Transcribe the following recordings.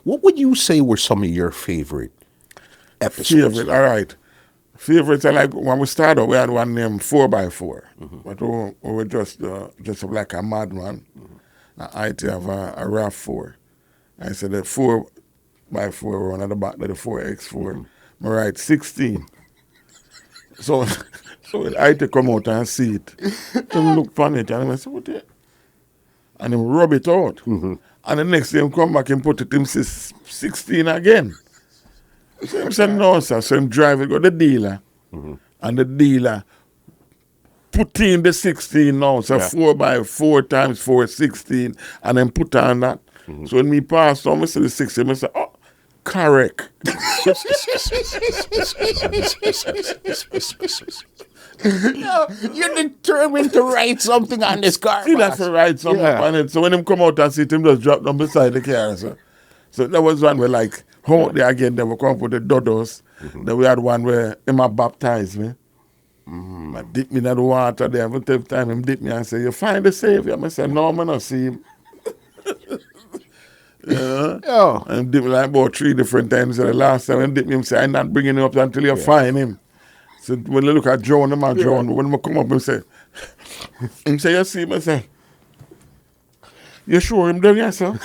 What would you say were some of your favorite episodes? Favorite, all right. Favorites, I like, when we started, we had one named 4x4. But we were just like a madman. And Ity have a RAV4. I said the 4x4 were on the back of the 4x4. I write 16. So when Ity come out and see it, him look on it and I said, what the? And him rub it out. And the next day him come back and put it, him says 16 again. So him said, no, sir. So him drive it, go to the dealer. And the dealer put in the 16 now. So 4x4 times 4 is 16. And then put on that. So when me pass on, I see the 16, I say, oh, correct. No, you're determined to write something on this car. He have to write something on it. So when him come out and see it, him just drop down beside the car. So that was one where like, out there again, they will come up with the dodos. Then we had one where him a baptized me. I dip me in the water there. Every time him dip me and say, you find the Savior? I say, no, I don't see him. And dip me like about 3 different times. So the last time him dip me, him say, I'm not bringing him up until you find him. So when you look at John, I'm John. But when I come up, him say, you see him? I say, you sure him there, yes, sir?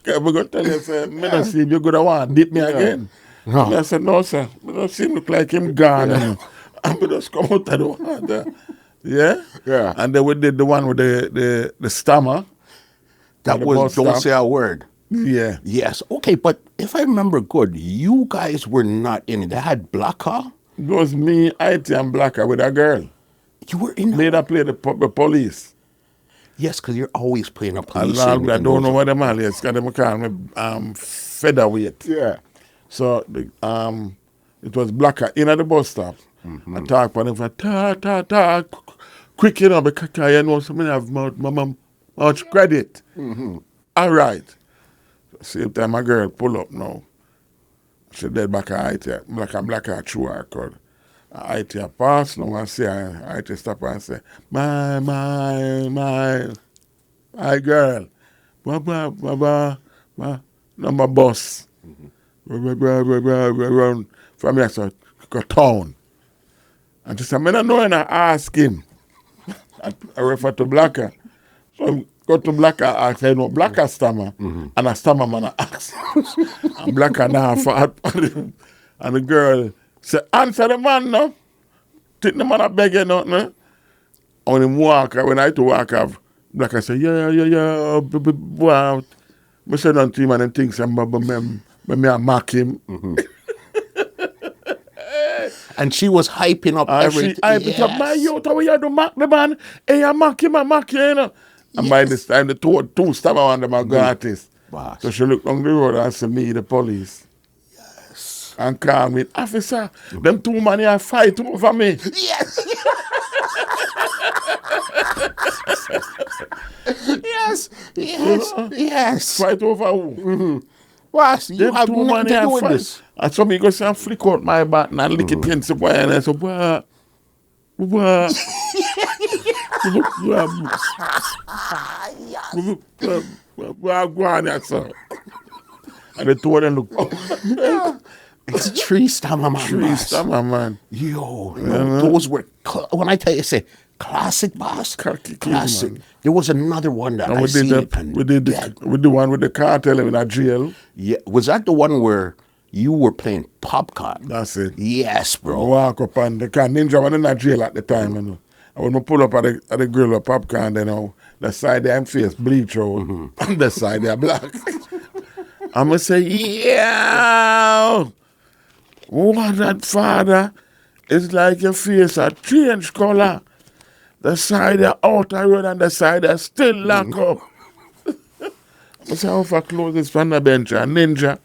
I'm going to tell you, sir, I don't see him, you're going to want to dip me again. No. I said, no, sir. I don't see him look like him gone. And I just come out of the water. Yeah? And then we did the one with the stammer. That was Don't Say a Word. Yeah. Yes. Okay, but if I remember good, you guys were not in it. They had Blacker. It was me, Ity, and Blacker with a girl. You were in Made her play the police. Yes, because you're always playing a police. I don't know what them all is, because they call me featherweight. Yeah. So it was Blacker in at the bus stop. I talk for him for talk. Quick, you know, because I know something have much credit. All right. Same time my girl pull up now. She dead back at Ity. Blacker through her code. Ity a pass now and say, Ity stop and say, my girl. Number bus. Run from here, so go town. And she said, I don't know, and I ask him. I refer to Blacker. So I go to Blacker, I say, no, Blacker stammer. And a stammer man I ask. And Blacker now fought. And the girl said, answer the man, no? Take the man I beg you, nothing. No? On him walk, when I to walk off, Blacker said, yeah. Wow. I said nothing to him and then things, me I mock him. And she was hyping up everything. She hyping up, my youth, how you do mock the man? Hey, I mock him, you know. And by this time, the two stammer on them are gratis. Wow. So she looked on the road and said, me, the police. Yes. And call me, officer, them two men here fight over me. Yes. Yes. Fight over who? What? You Them have two nothing men to do here with fight. this. And so me go say, flick out my back and lick it against the boy. And I said, what? Go on here, sir. And the two of them look, It's Tree Stammer Man. Tree Stammer Man. Yo, those were, when I tell you, say, classic, boss. Classic. Man. There was another one that I seen. We did the one with the cartel in a jail. Yeah, was that the one where you were playing popcorn? That's it. Yes, I bro. walk up and the ninja was in a jail at the time, you know. And when I pull up at the grill of popcorn, you know, the side there I'm face bleach out, and the side there black. I'm going to say, yeah, what that father, it's like your face a change color. The side there outer road and the side there still lock up. I say, how far close this from the bench, a ninja?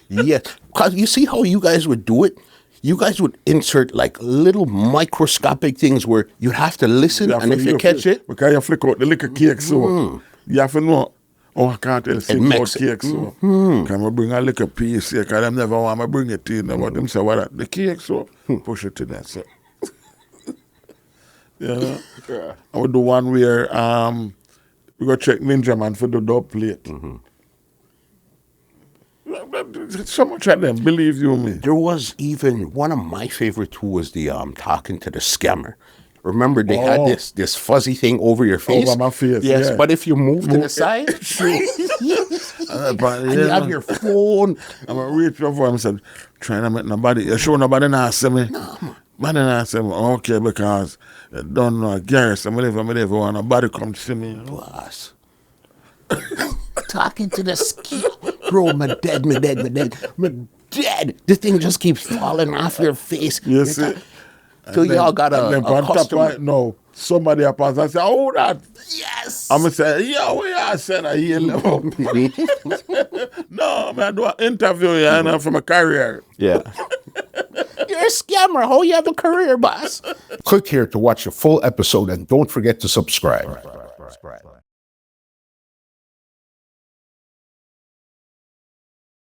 Yeah, because you see how you guys would do it? You guys would insert like little microscopic things where you have to listen, and if you catch it... Because you flick out the liquor cake, so you have to know, I can't tell you about cake, so can we bring a liquor piece here, because them never want to bring it to you, but them say, what, the cake, so push it to that, so. Yeah. I would do one where We go check Ninja Man for the dub plate. So much of them, believe you me. There was even one of my favorite too was the talking to the scammer. Remember they had this fuzzy thing over your face? Over my face, yes, yeah. but if you move to the side, and you have your phone. I'm going to reach over him and said, trying to make nobody, you sure nobody not see me? Nobody not see me. Okay, because you don't know, Garrison, I'm never want nobody come see me. You know? Boss. Talking to the scammer. Bro, me dead. The thing just keeps falling off your face. You see? So y'all got a customer. No, somebody up and say, oh, that. Yes. I'm going to say, yo, we are saying a year level. No, man, I do an interview here from a career. Yeah. You're a scammer. How you have a career, boss? Click here to watch the full episode and don't forget to subscribe.